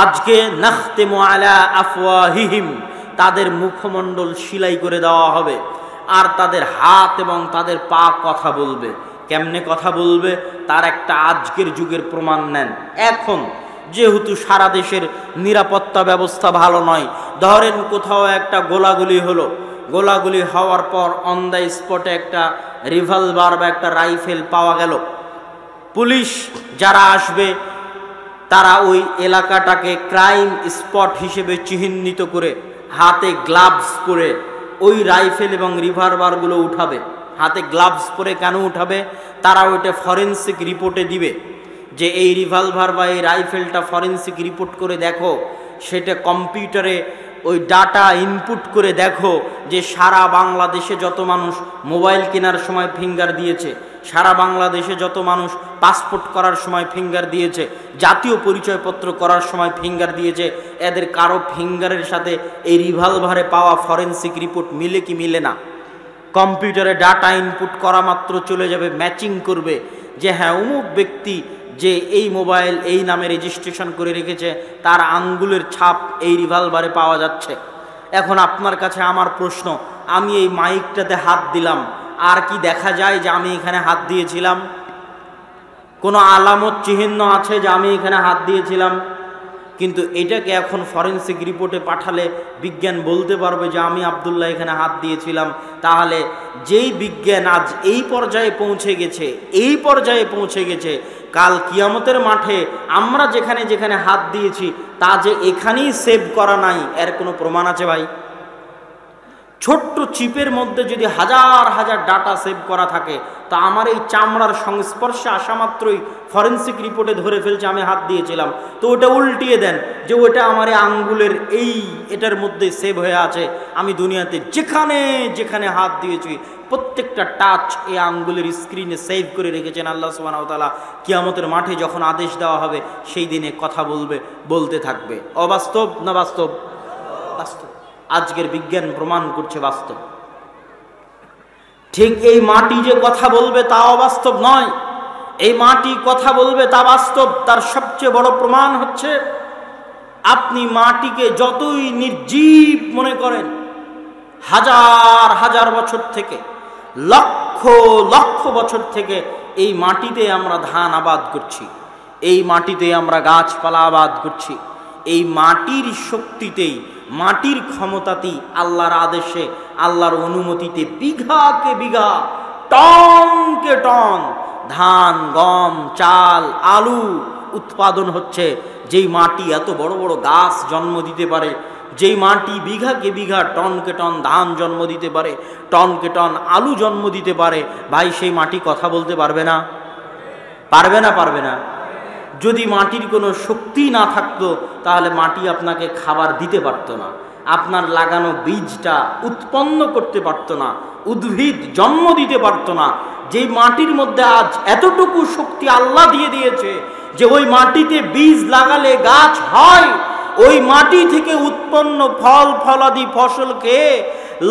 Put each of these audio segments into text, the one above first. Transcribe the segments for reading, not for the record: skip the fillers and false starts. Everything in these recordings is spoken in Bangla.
আজকে নাখতিমু আলা আফওয়াহিহিম, তাদের মুখমণ্ডল সেলাই করে দেওয়া হবে, আর তাদের হাত এবং তাদের পা কথা বলবে। কেমনে কথা বলবে তার একটা আজকের যুগের প্রমাণ নেন। এখন যেহেতু সারা দেশের নিরাপত্তা ব্যবস্থা ভালো নয়, ধরেন কোথাও একটা গোলাগুলি হলো, গোলাগুলি হওয়ার পর অন দ্য স্পটে একটা রিভলভার বা একটা রাইফেল পাওয়া গেল, পুলিশ যারা আসবে তারা ওই এলাকাটাকে ক্রাইম স্পট হিসেবে চিহ্নিত করে হাতে গ্লাভস পরে ওই রাইফেল এবং রিভলভারগুলো উঠাবে। হাতে গ্লাভস পরে কেন উঠাবে? তারা ওইটা ফরেন্সিক রিপোর্টে দিবে যে এই রিভলভার বা এই রাইফেলটা ফরেন্সিক রিপোর্ট করে দেখো, সেটা কম্পিউটারে ওই ডাটা ইনপুট করে দেখো যে সারা বাংলাদেশে যত মানুষ মোবাইল কেনার সময় ফিঙ্গার দিয়েছে, সারা বাংলাদেশে যত মানুষ পাসপোর্ট করার সময় ফিঙ্গার দিয়েছে, জাতীয় পরিচয়পত্র করার সময় ফিঙ্গার দিয়েছে, এদের কারো ফিঙ্গারের সাথে এই রিভলভারে পাওয়া ফরেন্সিক রিপোর্ট মিলে কি মিলে না? কম্পিউটারে ডাটা ইনপুট করা মাত্র চলে যাবে, ম্যাচিং করবে যে হ্যাঁ অমুক ব্যক্তি যে এই মোবাইল এই নামে রেজিস্ট্রেশন করে রেখেছে তার আঙ্গুলের ছাপ এই রিভলভারে পাওয়া যাচ্ছে। এখন আপনার কাছে আমার প্রশ্ন, আমি এই মাইকটাতে হাত দিলাম, আর কি দেখা যায় যে আমি এখানে হাত দিয়েছিলাম? কোনো আলামত চিহ্ন আছে যে আমি এখানে হাত দিয়েছিলাম? কিন্তু এটাকে এখন ফরেন্সিক রিপোর্টে পাঠালে বিজ্ঞান বলতে পারবে যে আমি আব্দুল্লাহ এখানে হাত দিয়েছিলাম। তাহলে যেই বিজ্ঞান আজ এই পর্যায়ে পৌঁছে গেছে, কাল কিয়ামতের মাঠে আমরা যেখানে যেখানে হাত দিয়েছি তা যে এখানেই সেভ করা নাই, এর কোনো প্রমাণ আছে ভাই? ছোট্ট চিপের মধ্যে যদি হাজার হাজার ডাটা সেভ করা থাকে, তা আমার এই চামড়ার সংস্পর্শে আসা মাত্রই ফরেন্সিক রিপোর্টে ধরে ফেলছে আমি হাত দিয়েছিলাম, তো ওটা উল্টিয়ে দেন যে ওটা আমার আঙ্গুলের এটার মধ্যে সেভ হয়ে আছে, আমি দুনিয়াতে যেখানে যেখানে হাত দিয়েছি প্রত্যেকটা টাচ এই আঙ্গুলের স্ক্রিনে সেভ করে রেখেছেন আল্লাহ সুবহানাহু ওয়া তাআলা। কিয়ামতের মাঠে যখন আদেশ দেওয়া হবে সেই দিনে কথা বলতে থাকবে। অবাস্তব না বাস্তব? বাস্তব। আজকের বিজ্ঞান প্রমাণ করছে বাস্তব। ঠিক এই মাটি যে কথা বলবে তা অবাস্তব নয়, এই মাটি কথা বলবে তা বাস্তব। তার সবচেয়ে বড় প্রমাণ হচ্ছে আপনি মাটিকে যতই নির্জীব মনে করেন, হাজার হাজার বছর থেকে, লক্ষ লক্ষ বছর থেকে এই মাটিতে আমরা ধান আবাদ করছি, এই মাটিতে আমরা গাছপালা আবাদ করছি। এই মাটির শক্তিতেই, মাটির ক্ষমতাতেই, আল্লাহর আদেশে, আল্লাহর অনুমতিতে বিঘাকে বিঘা, টনকে টন ধান, গম, চাল, আলু উৎপাদন হচ্ছে। যেই মাটি এত বড় বড় গাছ জন্ম দিতে পারে, যেই মাটি বিঘাকে বিঘা, টনকে টন ধান জন্ম দিতে পারে, টনকে টন আলু জন্ম দিতে পারে, ভাই সেই মাটি কথা বলতে পারবে না? পারবে না? পারবে না? যদি মাটির কোনো শক্তি না থাকতো তাহলে মাটি আপনাকে খাবার দিতে পারতো না, আপনার লাগানো বীজটা উৎপন্ন করতে পারতো না, উদ্ভিদ জন্ম দিতে পারতো না। যেই মাটির মধ্যে আজ এতটুকু শক্তি আল্লাহ দিয়ে দিয়েছে যে ওই মাটিতে বীজ লাগালে গাছ হয়, ওই মাটি থেকে উৎপন্ন ফল ফলাদি ফসল খেয়ে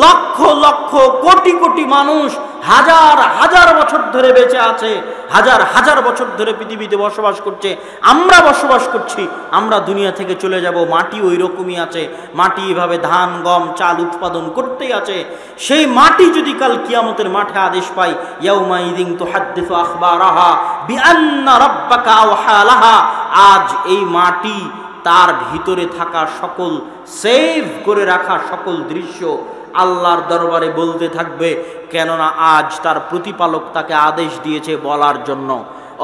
লক্ষ লক্ষ কোটি কোটি মানুষ হাজার হাজার বছর ধরে বেঁচে আছে, হাজার হাজার বছর ধরে পৃথিবীতে বসবাস করছে। আমরা বসবাস করছি, আমরা দুনিয়া থেকে চলে যাব, মাটি ওই রকমই আছে, মাটি এভাবে ধান, গম, চাল উৎপাদন করতেই আছে। সেই মাটি যদি কাল কিয়ামতের মাঠে আদেশ পায়, ইয়াউমাইযিন তুহাদ্দিসু আখবারাহা বিআন্না রাব্বাকা আওহা লাহা, আজ এই মাটি তার ভিতরে থাকা সকল সেভ করে রাখা সকল দৃশ্য আল্লাহর দরবারে বলতে থাকবে, কেননা আজ তার প্রতিপালক তাকে আদেশ দিয়েছে বলার জন্য।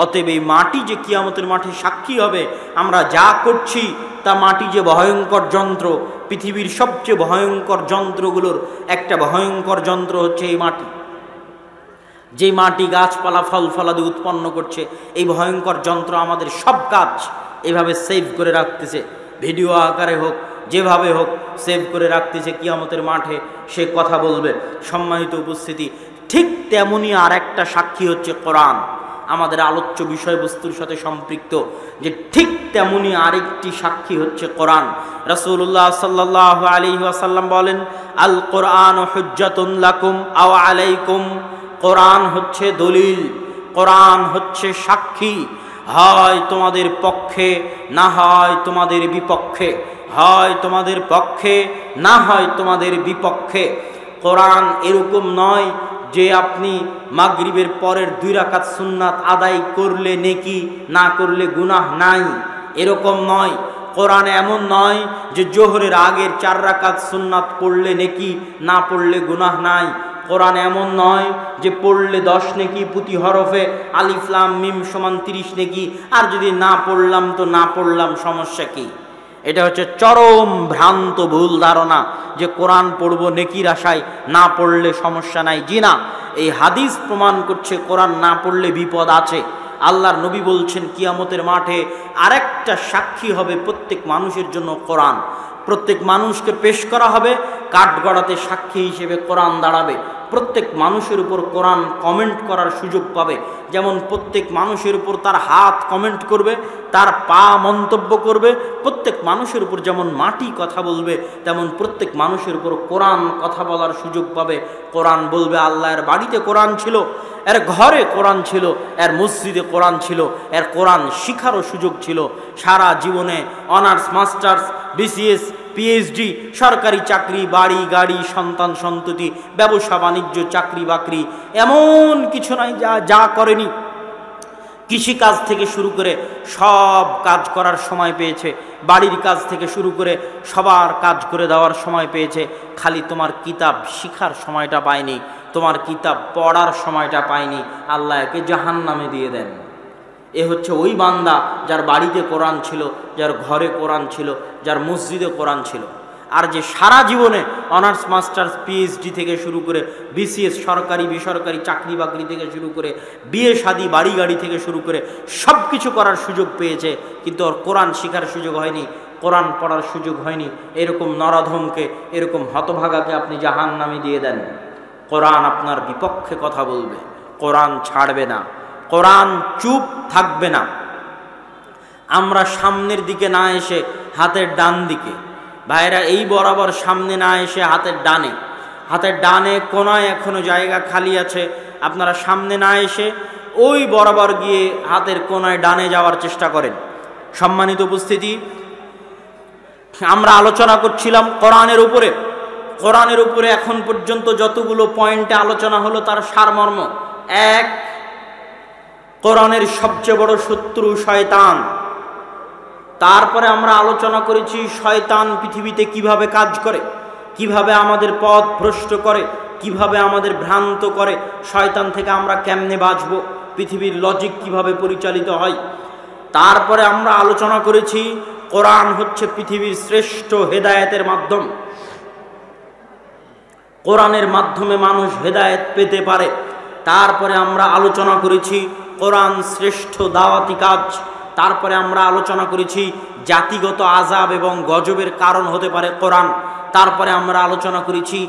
অতএব এই মাটি যে কিয়ামতের মাঠে সাক্ষী হবে, আমরা যা করছি তা মাটি যে ভয়ঙ্কর যন্ত্র, পৃথিবীর সবচেয়ে ভয়ঙ্কর যন্ত্রগুলোর একটা ভয়ঙ্কর যন্ত্র হচ্ছে এই মাটি। যে মাটি গাছপালা ফল ফলাদি উৎপন্ন করছে, এই ভয়ঙ্কর যন্ত্র আমাদের সব কাজ এভাবে সেভ করে রাখতেছে, ভিডিও আকারে হোক, যেভাবে হোক সেভ করে রাখতেছে। কিয়ামতের মাঠে সে কথা বলবে। সম্মানিত উপস্থিতি, ঠিক তেমনি আর একটা সাক্ষী হচ্ছে কোরআন, আমাদের আলোচ্য বিষয়বস্তুর সাথে সম্পৃক্ত। যে ঠিক তেমনি আরেকটি সাক্ষী হচ্ছে কোরআন। রাসূলুল্লাহ সাল্লাল্লাহু আলাইহি ওয়াসাল্লাম বলেন, আল কোরআন হুজ্জাতুন লাকুম আও আলাইকুম, কোরআন হচ্ছে দলিল, কোরআন হচ্ছে সাক্ষী। হয় তোমাদের পক্ষে না হয় তোমাদের বিপক্ষে, হয় তোমাদের পক্ষে না হয় তোমাদের বিপক্ষে। কোরআন এরকম নয় যে আপনি মাগরিবের পরের 2 রাকাত সুন্নাত আদায় করলে নেকি, না করলে গুনাহ নাই, এরকম নয়। কোরআন এমন নয় যে জোহরের আগের 4 রাকাত সুন্নাত পড়লে নেকি, না পড়লে গুনাহ নাই। কোরআন এমন নয় যে পড়লে 10 নেকি প্রতি হরফে, আলিফ লাম মিম সমান 30 নেকি, আর যদি না পড়লাম তো না পড়লাম, সমস্যা কি? এটা হচ্ছে চরম ভ্রান্ত ভুল ধারণা যে কোরআন পড়বো নেকির আশায়, না পড়লে সমস্যা নাই। জি না, এই হাদিস প্রমাণ করছে কোরআন না পড়লে বিপদ আছে। আল্লাহর নবী বলছেন কিয়ামতের মাঠে আরেকটা সাক্ষী হবে প্রত্যেক মানুষের জন্য কোরআন। প্রত্যেক মানুষকে পেশ করা হবে, কাঠগড়াতে সাক্ষী হিসেবে কোরআন দাঁড়াবে। প্রত্যেক মানুষের উপর কোরআন কমেন্ট করার সুযোগ পাবে। যেমন প্রত্যেক মানুষের উপর তার হাত কমেন্ট করবে, তার পা মন্তব্য করবে। প্রত্যেক মানুষের উপর যেমন মাটি কথা বলবে, তেমন প্রত্যেক মানুষের উপর কোরআন কথা বলার সুযোগ পাবে। কোরআন বলবে আল্লাহর বাড়িতে কোরআন ছিল, এর ঘরে কোরআন ছিল, এর মসজিদে কোরআন ছিল, এর কোরআন শিখারও সুযোগ ছিল। সারা জীবনে অনার্স, মাস্টার্স, বিসিএস, পিএইচডি, সরকারি চাকরি, বাড়ি গাড়ি, সন্তান সন্ততি, ব্যবসা বাণিজ্য, চাকরি বাকরি, এমন কিছু নাই যা করেনি। কৃষিকাজ থেকে শুরু করে সব কাজ করার সময় পেয়েছে, বাড়ির কাজ থেকে শুরু করে সবার কাজ করে দেওয়ার সময় পেয়েছে। খালি তোমার কিতাব শিখার সময়টা পায়নি, তোমার কিতাব পড়ার সময়টা পায়নি। আল্লাহ একে জাহান্নামে দিয়ে দেন। এ হচ্ছে ওই বান্দা যার বাড়িতে কোরআন ছিল, যার ঘরে কোরআন ছিল, যার মসজিদে কোরআন ছিল। আর যে সারা জীবনে অনার্স, মাস্টার্স, পিএইচডি থেকে শুরু করে বিসিএস, সরকারি বেসরকারি চাকরি বাকরি থেকে শুরু করে বিয়ে শাদী, বাড়ি গাড়ি থেকে শুরু করে সব কিছু করার সুযোগ পেয়েছে, কিন্তু ওর কোরআন শেখার সুযোগ হয়নি, কোরআন পড়ার সুযোগ হয়নি, এরকম নরাধমকে, এরকম হতভাগাকে আপনি জাহান্নামে দিয়ে দেন। কোরআন আপনার বিপক্ষে কথা বলবে, কোরআন ছাড়বে না, কোরআন চুপ থাকবে না। আমরা সামনের দিকে না এসে হাতের ডান দিকে, ভাইরা এই বরাবর সামনে না এসে হাতের ডানে, হাতের ডানে কোনায় এখনো জায়গা খালি আছে, আপনারা সামনে না এসে ওই বরাবর গিয়ে হাতের কোনায় ডানে যাওয়ার চেষ্টা করেন। সম্মানিত উপস্থিতি, আমরা আলোচনা করছিলাম কোরআনের উপরে। কোরআনের উপরে এখন পর্যন্ত যতগুলো পয়েন্টে আলোচনা হলো তার সারমর্ম এক, কোরআনের সবচেয়ে বড় শত্রু শয়তান। তারপরে আমরা আলোচনা করেছি শয়তান পৃথিবীতে কিভাবে কাজ করে, কিভাবে আমাদের পথ ভ্রষ্ট করে, কিভাবে আমাদের ভ্রান্ত করে, শয়তান থেকে আমরা কেমনে বাঁচব, পৃথিবীর লজিক কিভাবে পরিচালিত হয়। তারপরে আমরা আলোচনা করেছি কোরআন হচ্ছে পৃথিবীর শ্রেষ্ঠ হেদায়েতের মাধ্যম, কোরআনের মাধ্যমে মানুষ হেদায়েত পেতে পারে। তারপরে আমরা আলোচনা করেছি কোরআন শ্রেষ্ঠ দাওয়াতি কাজ। তারপরে আমরা আলোচনা করেছি জাতিগত আযাব এবং গজবের কারণ হতে পারে কোরআন। তারপরে আমরা আলোচনা করেছি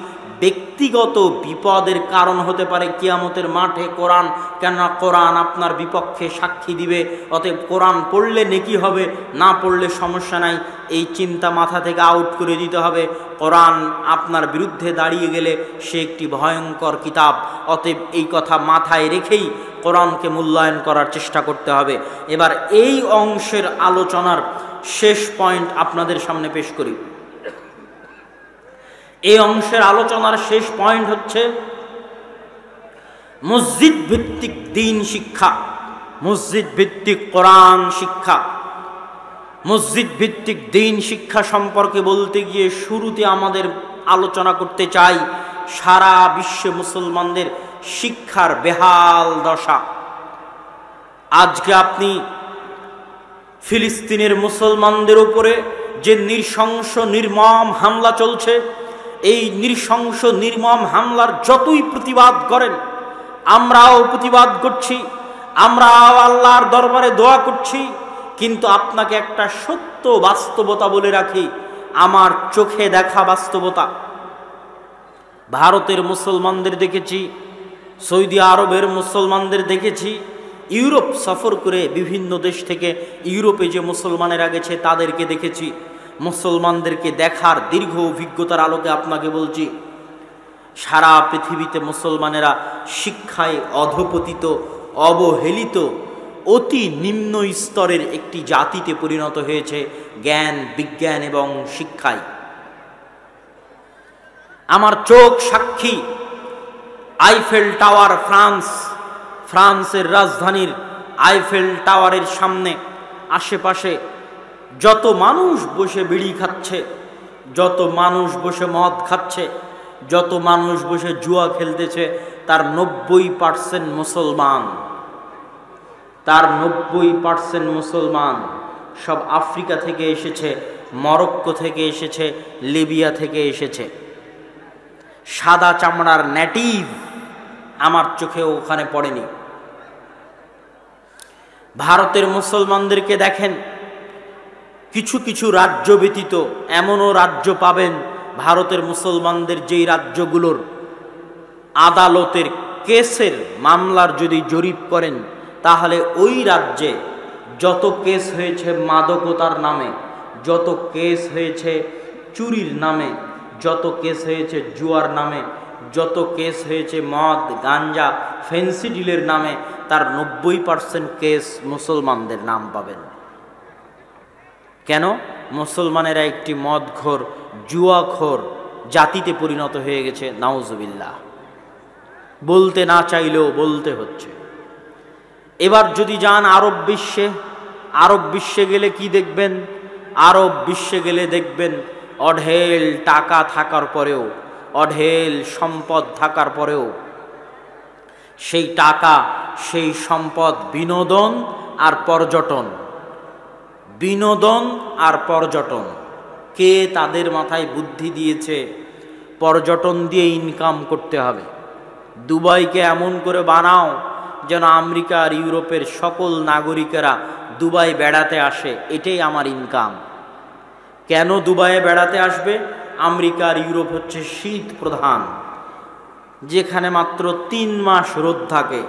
ব্যক্তিগত বিপদের কারণ হতে পারে কিয়ামতের মাঠে কোরআন, কেননা কোরআন আপনার বিপক্ষে সাক্ষী দিবে। অতএব কোরআন পড়লে নেকি হবে, না পড়লে সমস্যা নাই, এই চিন্তা মাথা থেকে আউট করে দিতে হবে। কোরআন আপনার বিরুদ্ধে দাঁড়িয়ে গেলে সে একটি ভয়ঙ্কর কিতাব। অতএব এই কথা মাথায় রেখেই কোরআনকে মূল্যায়ন করার চেষ্টা করতে হবে। এবার এই অংশের আলোচনার শেষ পয়েন্ট আপনাদের সামনে পেশ করি। এই অংশের আলোচনার শেষ পয়েন্ট হচ্ছে মসজিদ ভিত্তিক দ্বীন শিক্ষা, মসজিদ ভিত্তিক কোরআন শিক্ষা। মসজিদ ভিত্তিক দ্বীন শিক্ষা সম্পর্কে বলতে গিয়ে শুরুতে আমাদের আলোচনা করতে চাই সারা বিশ্বে মুসলমানদের শিক্ষার বেহাল দশা। আজকে আপনি ফিলিস্তিনের মুসলমানদের উপরে যে নৃশংস নির্মম হামলা চলছে, এই নৃশংস নির্মম হামলার যতই প্রতিবাদ করেন, আমরাও প্রতিবাদ করছি, আমরাও আল্লাহর দরবারে দোয়া করছি, কিন্তু আপনাকে একটা সত্য বাস্তবতা বলে রাখি, আমার চোখে দেখা বাস্তবতা। ভারতের মুসলমানদের দেখেছি, সৌদি আরবের মুসলমানদের দেখেছি, ইউরোপ সফর করে বিভিন্ন দেশ থেকে ইউরোপে যে মুসলমানেরা গেছে তাদেরকে দেখেছি। মুসলমানদেরকে দেখার দীর্ঘ অভিজ্ঞতার আলোকে আপনাকে বলছি, সারা পৃথিবীতে মুসলমানেরা শিক্ষায় অধপতিত, অবহেলিত, অতি নিম্ন স্তরের একটি জাতিতে পরিণত হয়েছে জ্ঞান, বিজ্ঞান এবং শিক্ষায়। আমার চোখ সাক্ষী, আইফেল টাওয়ার, ফ্রান্সের রাজধানীর আইফেল টাওয়ারের সামনে আশেপাশে যত মানুষ বসে বিড়ি খাচ্ছে, যত মানুষ বসে মদ খাচ্ছে, যত মানুষ বসে জুয়া খেলতেছে, তার 90% মুসলমান। তার 90% মুসলমান। সব আফ্রিকা থেকে এসেছে, মরক্কো থেকে এসেছে, লিবিয়া থেকে এসেছে। সাদা চামড়ার নেটিভ আমার চোখে ওখানে পড়েনি। ভারতের মুসলমানদেরকে দেখেন, কিছু কিছু রাজ্য ব্যতীত এমনও রাজ্য পাবেন ভারতের মুসলমানদের, যেই রাজ্যগুলোর আদালতের কেসের মামলার যদি জরিপ করেন, তাহলে ওই রাজ্যে যত কেস হয়েছে মাদকতার নামে, যত কেস হয়েছে চুরির নামে, যত কেস হয়েছে জুয়ার নামে, যত কেস হয়েছে মদ, গাঞ্জা, ফেন্সি ডিলের নামে, তার 90% কেস মুসলমানদের নাম পাবেন। কেন? মুসলমানেরা একটি মদখোর, জুয়াখোর জাতিতে পরিণত হয়ে গেছে, নাউজুবিল্লাহ। বলতে না চাইলেও বলতে হচ্ছে। এবার যদি যান আরব বিশ্বে, আরব বিশ্বে গেলে কি দেখবেন? আরব বিশ্বে গেলে দেখবেন অঢেল টাকা থাকার পরেও, অঢেল সম্পদ থাকার পরেও সেই টাকা, সেই সম্পদ বিনোদন আর পর্যটন, বিনোদন আর পর্যটন। কে তাদের মাথায় বুদ্ধি দিয়েছে পর্যটন দিয়ে ইনকাম করতে হবে? দুবাইকে এমন করে বানাও যেন আমেরিকা আর ইউরোপের সকল নাগরিকেরা দুবাই বেড়াতে আসে, এটাই আমার ইনকাম। কেন দুবাইয়ে বেড়াতে আসবে? আমেরিকা আর ইউরোপ হচ্ছে শীত প্রধান, যেখানে মাত্র 3 মাস রোদ থাকে,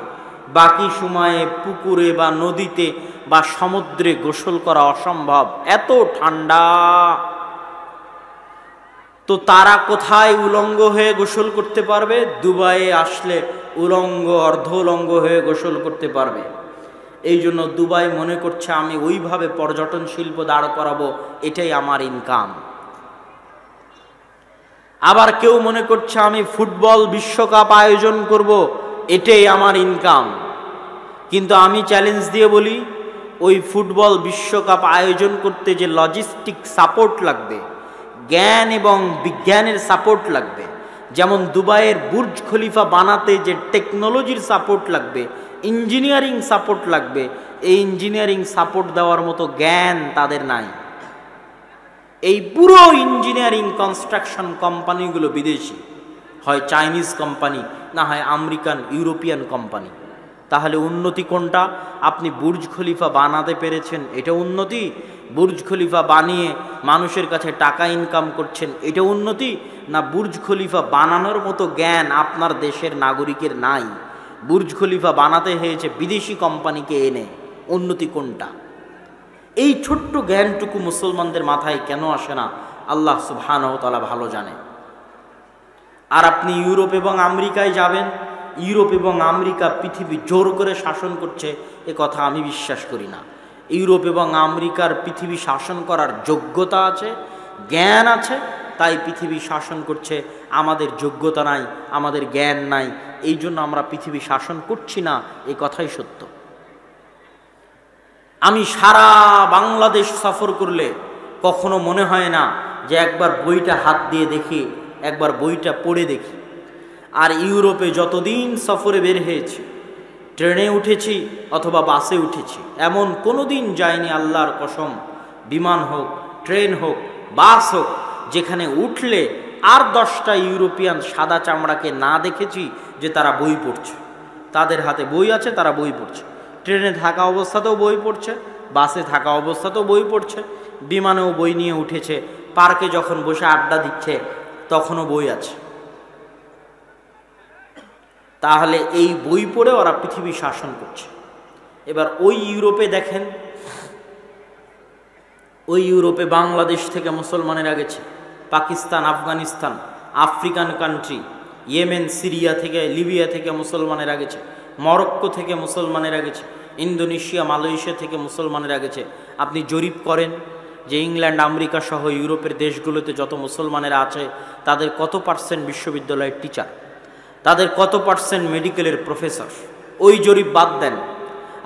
বাকি সময়ে পুকুরে বা নদীতে বা সমুদ্রে গোসল করা অসম্ভব, এত ঠান্ডা। তো তারা কোথায় উলঙ্গ হয়ে গোসল করতে পারবে? দুবাইয়ে আসলে উলঙ্গ, অর্ধ উলঙ্গ হয়ে গোসল করতে পারবে। এই জন্য দুবাই মনে করছে আমি ওইভাবে পর্যটন শিল্প দাঁড় করাবো, এটাই আমার ইনকাম। আবার কেউ মনে করছে আমি ফুটবল বিশ্বকাপ আয়োজন করব, এটাই আমার ইনকাম। কিন্তু আমি চ্যালেঞ্জ দিয়ে বলি, ওই ফুটবল বিশ্বকাপ আয়োজন করতে যে লজিস্টিক সাপোর্ট লাগবে, জ্ঞান এবং বিজ্ঞানের সাপোর্ট লাগবে, যেমন দুবাইয়ের বুর্জ খলিফা বানাতে যে টেকনোলজির সাপোর্ট লাগবে, ইঞ্জিনিয়ারিং সাপোর্ট লাগবে, এই ইঞ্জিনিয়ারিং সাপোর্ট দেওয়ার মতো জ্ঞান তাদের নাই। এই পুরো ইঞ্জিনিয়ারিং কনস্ট্রাকশন কোম্পানিগুলো বিদেশি, হয় চাইনিজ কোম্পানি, না হয় আমেরিকান, ইউরোপিয়ান কোম্পানি। তাহলে উন্নতি কোনটা? আপনি বুর্জ খলিফা বানাতে পেরেছেন, এটা উন্নতি? বুর্জ খলিফা বানিয়ে মানুষের কাছে টাকা ইনকাম করছেন, এটা উন্নতি? না বুর্জ খলিফা বানানোর মতো জ্ঞান আপনার দেশের নাগরিকের নাই, বুর্জ খলিফা বানাতে হয়েছে বিদেশি কোম্পানিকে এনে, উন্নতি কোনটা? এই ছোট্ট জ্ঞানটুকু মুসলমানদের মাথায় কেন আসে না, আল্লাহ সুবহানাহু ওয়া তাআলা ভালো জানে। আর আপনি ইউরোপ এবং আমেরিকায় যাবেন, ইউরোপ এবং আমেরিকা পৃথিবী জোর করে শাসন করছে, এ কথা আমি বিশ্বাস করি না। ইউরোপ এবং আমেরিকার পৃথিবী শাসন করার যোগ্যতা আছে, জ্ঞান আছে, তাই পৃথিবী শাসন করছে। আমাদের যোগ্যতা নাই, আমাদের জ্ঞান নাই, এই জন্য আমরা পৃথিবী শাসন করছি না, এই কথাই সত্য। আমি সারা বাংলাদেশ সফর করলে কখনো মনে হয় না যে একবার বইটা হাত দিয়ে দেখি, একবার বইটা পড়ে দেখি। আর ইউরোপে যতদিন সফরে বের হয়েছি, ট্রেনে উঠেছি অথবা বাসে উঠেছি, এমন কোনো দিন যায়নি আল্লাহর কসম, বিমান হোক, ট্রেন হোক, বাস হোক, যেখানে উঠলে আর 10টা ইউরোপিয়ান সাদা চামড়াকে না দেখেছি যে তারা বই পড়ছে। তাদের হাতে বই আছে, তারা বই পড়ছে। ট্রেনে থাকা অবস্থাতেও বই পড়ছে, বাসে থাকা অবস্থাতেও বই পড়ছে, বিমানেও বই নিয়ে উঠেছে, পার্কে যখন বসে আড্ডা দিচ্ছে তখনও বই আছে। তাহলে এই বই পড়ে ওরা পৃথিবী শাসন করছে। এবার ওই ইউরোপে দেখেন, ওই ইউরোপে বাংলাদেশ থেকে মুসলমানেরা গেছে, Pakistan, Afghanistan, African country, Yemen, Syria থেকে, লিবিয়া থেকে মুসলমানেরা গেছে, মরক্কো থেকে মুসলমানেরা গেছে, ইন্দোনেশিয়া মালয়েশিয়া থেকে মুসলমানেরা গেছে। আপনি জরিপ করেন যে ইংল্যান্ড আমেরিকা সহ ইউরোপের দেশগুলোতে যত মুসলমানেরা আছে তাদের কত পার্সেন্ট বিশ্ববিদ্যালয়ের টিচার, তাদের কত পার্সেন্ট মেডিকেলের প্রফেসর। ওই জরিপ বাদ দেন,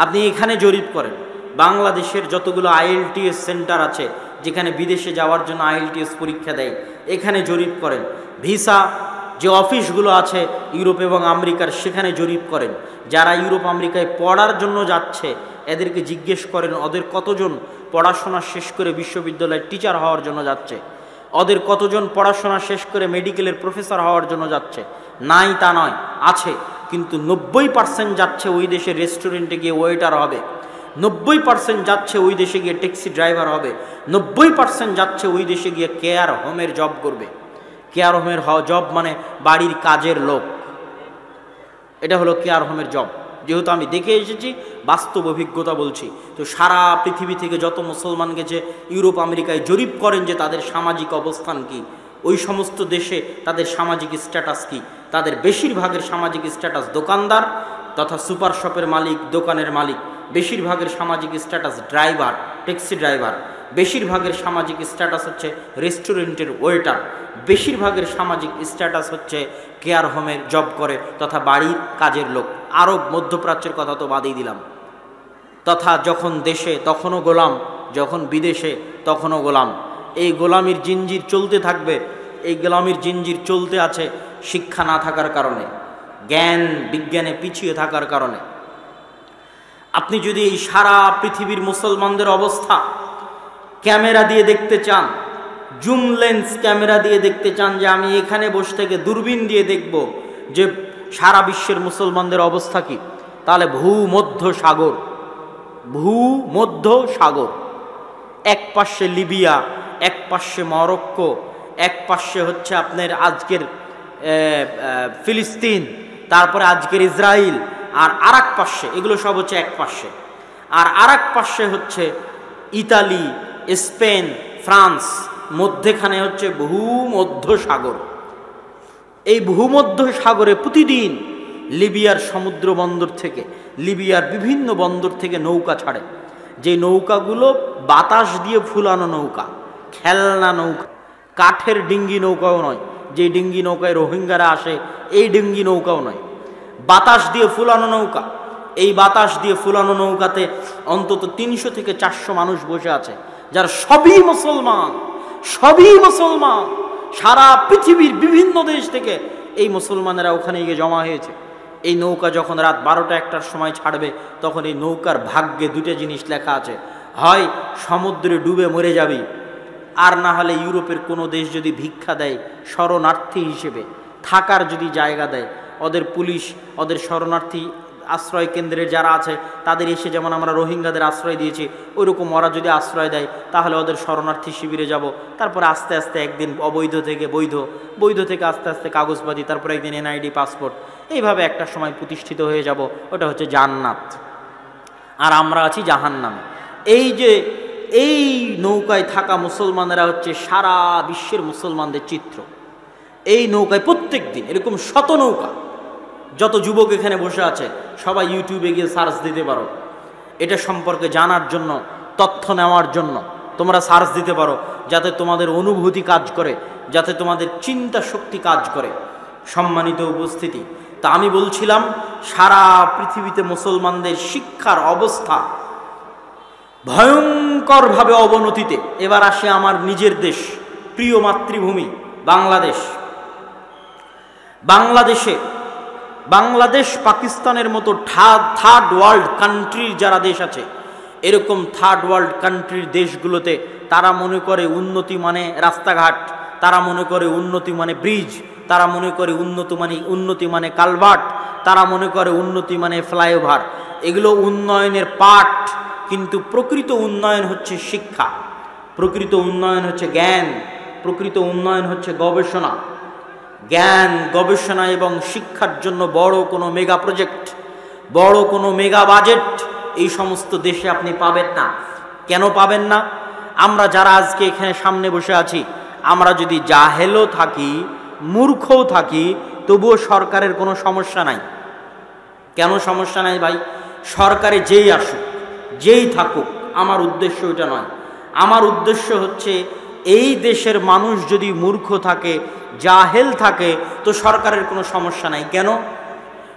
আপনি এখানে জরিপ করেন বাংলাদেশের যতগুলো IELTS সেন্টার আছে যেখানে বিদেশে যাওয়ার জন্য IELTS পরীক্ষা দেয়, এখানে জরিপ করেন। ভিসা যে অফিসগুলো আছে ইউরোপ এবং আমেরিকার, সেখানে জরিপ করেন। যারা ইউরোপ আমেরিকায় পড়ার জন্য যাচ্ছে এদেরকে জিজ্ঞেস করেন ওদের কতজন পড়াশোনা শেষ করে বিশ্ববিদ্যালয়ের টিচার হওয়ার জন্য যাচ্ছে, ওদের কতজন পড়াশোনা শেষ করে মেডিকেলের প্রফেসর হওয়ার জন্য যাচ্ছে। নাই তা নয়, আছে, কিন্তু 90% যাচ্ছে ওই দেশের রেস্টুরেন্টে গিয়ে ওয়েটার হবে, 90% যাচ্ছে ওই দেশে গিয়ে ট্যাক্সি ড্রাইভার হবে, 90% যাচ্ছে ওই দেশে গিয়ে কেয়ার হোমের জব করবে। কেয়ার হোমের জব মানে বাড়ির কাজের লোক, এটা হলো কেয়ার হোমের জব। যেহেতু আমি দেখে এসেছি, বাস্তব অভিজ্ঞতা বলছি। তো সারা পৃথিবী থেকে যত মুসলমান গেছে ইউরোপ আমেরিকায়, জরিপ করেন যে তাদের সামাজিক অবস্থান কি, ওই সমস্ত দেশে তাদের সামাজিক স্ট্যাটাস কি। তাদের বেশিরভাগের সামাজিক স্ট্যাটাস দোকানদার তথা সুপার শপের মালিক, দোকানের মালিক। বেশিরভাগের সামাজিক স্ট্যাটাস ড্রাইভার, ট্যাক্সি ড্রাইভার। বেশিরভাগের সামাজিক স্ট্যাটাস হচ্ছে রেস্টুরেন্টের ওয়েটার। বেশিরভাগের সামাজিক স্ট্যাটাস হচ্ছে কেয়ার হোমের জব করে তথা বাড়ির কাজের লোক। আরব মধ্যপ্রাচ্যের কথা তো বাদই দিলাম। তথা যখন দেশে তখনও গোলাম, যখন বিদেশে তখনও গোলাম। এই গোলামির জিঞ্জির চলতে থাকবে। এই গোলামির জিঞ্জির চলতে আছে শিক্ষা না থাকার কারণে, জ্ঞান বিজ্ঞানে পিছিয়ে থাকার কারণে। আপনি যদি এই সারা পৃথিবীর মুসলমানদের অবস্থা ক্যামেরা দিয়ে দেখতে চান, জুম লেন্স ক্যামেরা দিয়ে দেখতে চান, যে আমি এখানে বসে থেকে দূরবীন দিয়ে দেখব যে সারা বিশ্বের মুসলমানদের অবস্থা কি, তাহলে ভূমধ্য সাগর, এক পাশে লিবিয়া, এক পাশে মরক্কো, এক পাশে হচ্ছে আপনার আজকের ফিলিস্তিন, তারপরে আজকের ইসরায়েল, আর আরেক পাশে, এগুলো সব হচ্ছে এক পাশে, আর আরেক পাশে হচ্ছে ইতালি, স্পেন, ফ্রান্স, মধ্যেখানে হচ্ছে ভূমধ্য সাগর। এই ভূমধ্য সাগরে প্রতিদিন লিবিয়ার সমুদ্র বন্দর থেকে, লিবিয়ার বিভিন্ন বন্দর থেকে নৌকা ছাড়ে, যে নৌকাগুলো বাতাস দিয়ে ফুলানো নৌকা, খেলনা নৌকা, কাঠের ডিঙ্গি নৌকাও নয়, যে ডিঙ্গি নৌকায় রোহিঙ্গারা আসে এই ডিঙ্গি নৌকাও নয়, বাতাস দিয়ে ফুলানো নৌকা। এই বাতাস দিয়ে ফুলানো নৌকাতে অন্তত 300 থেকে 400 মানুষ বসে আছে, যার সবই মুসলমান, সারা পৃথিবীর বিভিন্ন দেশ থেকে এই মুসলমানেরা ওখানে গিয়ে জমা হয়েছে। এই নৌকা যখন রাত 12টা-1টার সময় ছাড়বে, তখন এই নৌকার ভাগ্যে 2টা জিনিস লেখা আছে, হয় সমুদ্রে ডুবে মরে যাবি, আর না হলে ইউরোপের কোনো দেশ যদি ভিক্ষা দেয় শরণার্থী হিসেবে, থাকার যদি জায়গা দেয়, ওদের পুলিশ ওদের শরণার্থী আশ্রয় কেন্দ্রের যারা আছে তাদের এসে, যেমন আমরা রোহিঙ্গাদের আশ্রয় দিয়েছি, ওইরকম ওরা যদি আশ্রয় দেয় তাহলে ওদের শরণার্থী শিবিরে যাব। তারপরে আস্তে আস্তে একদিন অবৈধ থেকে বৈধ, বৈধ থেকে আস্তে আস্তে কাগজবাজি, তারপরে একদিন NID পাসপোর্ট, এইভাবে একটা সময় প্রতিষ্ঠিত হয়ে যাব। ওটা হচ্ছে জান্নাত, আর আমরা আছি জাহান্নামে। এই যে এই নৌকায় থাকা মুসলমানেরা হচ্ছে সারা বিশ্বের মুসলমানদের চিত্র। এই নৌকায় প্রত্যেক দিন এরকম শত নৌকা, যত যুবক এখানে বসে আছে সবাই ইউটিউবে গিয়ে সার্চ দিতে পারো, এটা সম্পর্কে জানার জন্য, তথ্য নেওয়ার জন্য তোমরা সার্চ দিতে পারো, যাতে তোমাদের অনুভূতি কাজ করে, যাতে তোমাদের চিন্তা শক্তি কাজ করে। সম্মানিত উপস্থিতি, তা আমি বলছিলাম সারা পৃথিবীতে মুসলমানদের শিক্ষার অবস্থা ভয়ঙ্করভাবে অবনতিতে। এবার আসে আমার নিজের দেশ, প্রিয় মাতৃভূমি বাংলাদেশ। বাংলাদেশ পাকিস্তানের মতো থার্ড ওয়ার্ল্ড কান্ট্রির যারা দেশ আছে, এরকম থার্ড ওয়ার্ল্ড কান্ট্রির দেশগুলোতে তারা মনে করে উন্নতি মানে রাস্তাঘাট, তারা মনে করে উন্নতি মানে ব্রিজ, তারা মনে করে উন্নতি মানে কালভার্ট, তারা মনে করে উন্নতি মানে ফ্লাইওভার। এগুলো উন্নয়নের পার্ট, কিন্তু প্রকৃত উন্নয়ন হচ্ছে শিক্ষা, প্রকৃত উন্নয়ন হচ্ছে জ্ঞান, প্রকৃত উন্নয়ন হচ্ছে গবেষণা। জ্ঞান, গবেষণা এবং শিক্ষার জন্য বড় কোনো মেগা প্রজেক্ট, বড় কোনো মেগা বাজেট এই সমস্ত দেশে আপনি পাবেন না। কেন পাবেন না? আমরা যারা আজকে এখানে সামনে বসে আছি, আমরা যদি জাহেলও থাকি, মূর্খও থাকি, তবুও সরকারের কোনো সমস্যা নাই। কেন সমস্যা নাই ভাই? সরকারে যেই আসুক, যেই থাকুক, আমার উদ্দেশ্য ওইটা নয়। আমার উদ্দেশ্য হচ্ছে এই দেশের মানুষ যদি মূর্খ থাকে, জাহেল থাকে, তো সরকারের কোনো সমস্যা নাই। কেন?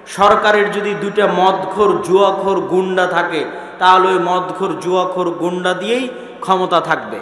সরকারের যদি দুইটা মদখোর জুয়াখোর গুন্ডা থাকে, তাহলে ওই মদখোর জুয়াখোর গুন্ডা দিয়েই ক্ষমতা থাকবে।